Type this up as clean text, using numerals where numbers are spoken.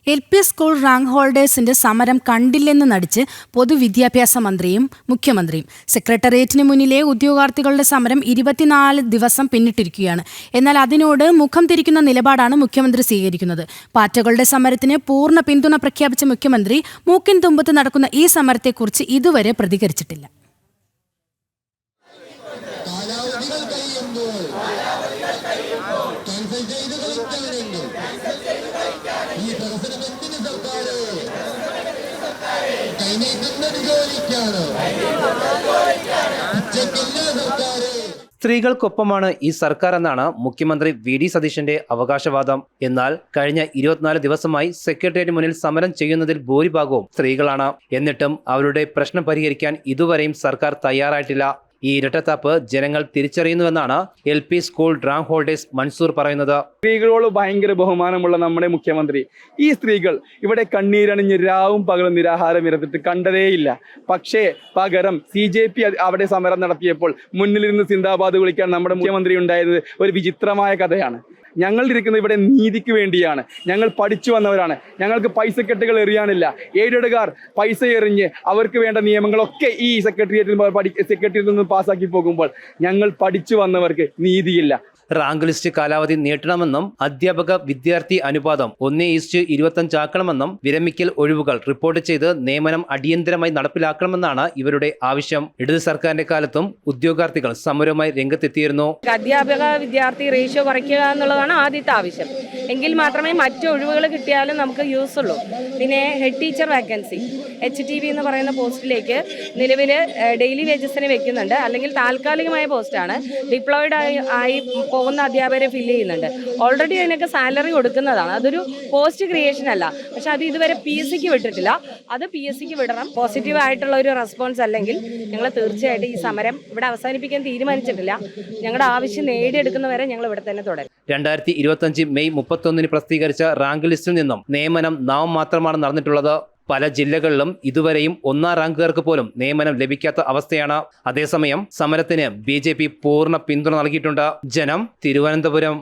LP school rank ഹോൾഡേഴ്സിന്റെ സമരം കണ്ടില്ലെന്ന് നടിച്ച് പൊതുവിദ്യാഭ്യാസ മന്ത്രിയും മുഖ്യമന്ത്രിയും. സെക്രട്ടേറിയറ്റിന് മുന്നിലെ ഉദ്യോഗാർത്ഥികളുടെ സമരം 24 ദിവസം പിന്നിട്ടിരിക്കുകയാണ്. എന്നാൽ അതിനോട് മുഖം തിരിക്കുന്ന നിലപാടാണ് മുഖ്യമന്ത്രി സ്വീകരിക്കുന്നത്. പാറ്റകളുടെ സമരത്തിന് പൂർണ്ണ പിന്തുണ പ്രഖ്യാപിച്ച മുഖ്യമന്ത്രി മൂക്കിൻ തുമ്പത്ത് നടക്കുന്ന ഈ സമരത്തെക്കുറിച്ച് ഇതുവരെ പ്രതികരിച്ചിട്ടില്ല. സ്ത്രീകൾക്കൊപ്പമാണ് ഈ സർക്കാർ എന്നാണ് മുഖ്യമന്ത്രി VD സതീശന്റെ അവകാശവാദം. എന്നാൽ കഴിഞ്ഞ 24 ദിവസമായി സെക്രട്ടേറിയറ്റ് മുന്നിൽ സമരം ചെയ്യുന്നതിൽ ഭൂരിഭാഗവും സ്ത്രീകളാണ്. എന്നിട്ടും അവരുടെ പ്രശ്നം പരിഹരിക്കാൻ ഇതുവരെയും സർക്കാർ തയ്യാറായിട്ടില്ല. ഈ ഇരട്ടത്താപ്പ് ജനങ്ങൾ തിരിച്ചറിയുന്നുവെന്നാണ് LP school rank holders Mansoor പറയുന്നത്. സ്ത്രീകളോട് ഭയങ്കര ബഹുമാനമുള്ള നമ്മുടെ മുഖ്യമന്ത്രി ഈ സ്ത്രീകൾ ഇവിടെ കണ്ണീരണിഞ്ഞ് രാവും പകലും നിരാഹാരം ഇരുന്നിട്ട് കണ്ടതേയില്ല. പക്ഷേ പകരം CJP അവിടെ സമരം നടത്തിയപ്പോൾ മുന്നിലിരുന്ന് സിന്ദാബാദ് വിളിക്കാൻ നമ്മുടെ മുഖ്യമന്ത്രി ഉണ്ടായത് ഒരു വിചിത്രമായ കഥയാണ്. ഞങ്ങൾ ഇരിക്കുന്നത് ഇവിടെ നീതിക്ക് വേണ്ടിയാണ്. ഞങ്ങൾ പഠിച്ചു വന്നവരാണ്. ഞങ്ങൾക്ക് പൈസക്കെട്ടുകൾ എറിയാനില്ല. ഏഴുകാർ പൈസ എറിഞ്ഞ് അവർക്ക് വേണ്ട നിയമങ്ങളൊക്കെ ഈ സെക്രട്ടേറിയറ്റിൽ നിന്ന് പാസ്സാക്കി പോകുമ്പോൾ ഞങ്ങൾ പഠിച്ചു വന്നവർക്ക് നീതിയില്ല. റാങ്ക് ലിസ്റ്റ് കാലാവധി നീട്ടണമെന്നും അധ്യാപക വിദ്യാർത്ഥി അനുപാതം 1:25 ആക്കണമെന്നും വിരമിക്കൽ ഒഴിവുകൾ റിപ്പോർട്ട് ചെയ്ത് നിയമനം അടിയന്തരമായി നടപ്പിലാക്കണമെന്നാണ് ഇവരുടെ ആവശ്യം. ഇടത് സർക്കാരിന്റെ കാലത്തും ഉദ്യോഗാർത്ഥികൾ സമരവുമായി രംഗത്തെത്തിയിരുന്നു. അധ്യാപക വിദ്യാർത്ഥി റേഷ്യോ കുറയ്ക്കുക എന്നുള്ളതാണ് ആദ്യത്തെ ആവശ്യം. എങ്കിൽ മാത്രമേ മറ്റു ഒഴിവുകൾ കിട്ടിയാലും നമുക്ക് യൂസ് ഉള്ളൂ. പിന്നെ ഹെഡ് ടീച്ചർ വാക്കൻസി HTV എന്ന് പറയുന്ന പോസ്റ്റിലേക്ക് നിലവിൽ ഡെയിലി വേജസിന് വെക്കുന്നുണ്ട്. അല്ലെങ്കിൽ താൽക്കാലികമായ പോസ്റ്റാണ്. ഡിപ്ലോയിഡ് ആയി പോകുന്ന അധ്യാപകരെ ഫില്ല് ചെയ്യുന്നുണ്ട്. ഓൾറെഡി അതിനൊക്കെ സാലറി കൊടുക്കുന്നതാണ്. അതൊരു പോസ്റ്റ് ക്രിയേഷൻ അല്ല. പക്ഷെ അത് ഇതുവരെ PSCക്ക് വിട്ടിട്ടില്ല. അത് PSCക്ക് വിടണം. പോസിറ്റീവ് ആയിട്ടുള്ള ഒരു റെസ്പോൺസ് അല്ലെങ്കിൽ ഞങ്ങൾ തീർച്ചയായിട്ടും ഈ സമരം ഇവിടെ അവസാനിപ്പിക്കാൻ തീരുമാനിച്ചിട്ടില്ല. ഞങ്ങളുടെ ആവശ്യം നേടിയെടുക്കുന്നവരെ ഞങ്ങൾ ഇവിടെ തന്നെ തുടരും. 2025 മെയ് 31 പ്രസിദ്ധീകരിച്ച റാങ്ക് ലിസ്റ്റിൽ നിന്നും നിയമനം നാമം മാത്രമാണ് നടന്നിട്ടുള്ളത്. പല ജില്ലകളിലും ഇതുവരെയും 1ാം റാങ്കുകാർക്ക് പോലും നിയമനം ലഭിക്കാത്ത അവസ്ഥയാണ്. അതേസമയം സമരത്തിന് BJP പൂർണ്ണ പിന്തുണ നൽകിയിട്ടുണ്ട്. ജനം, തിരുവനന്തപുരം.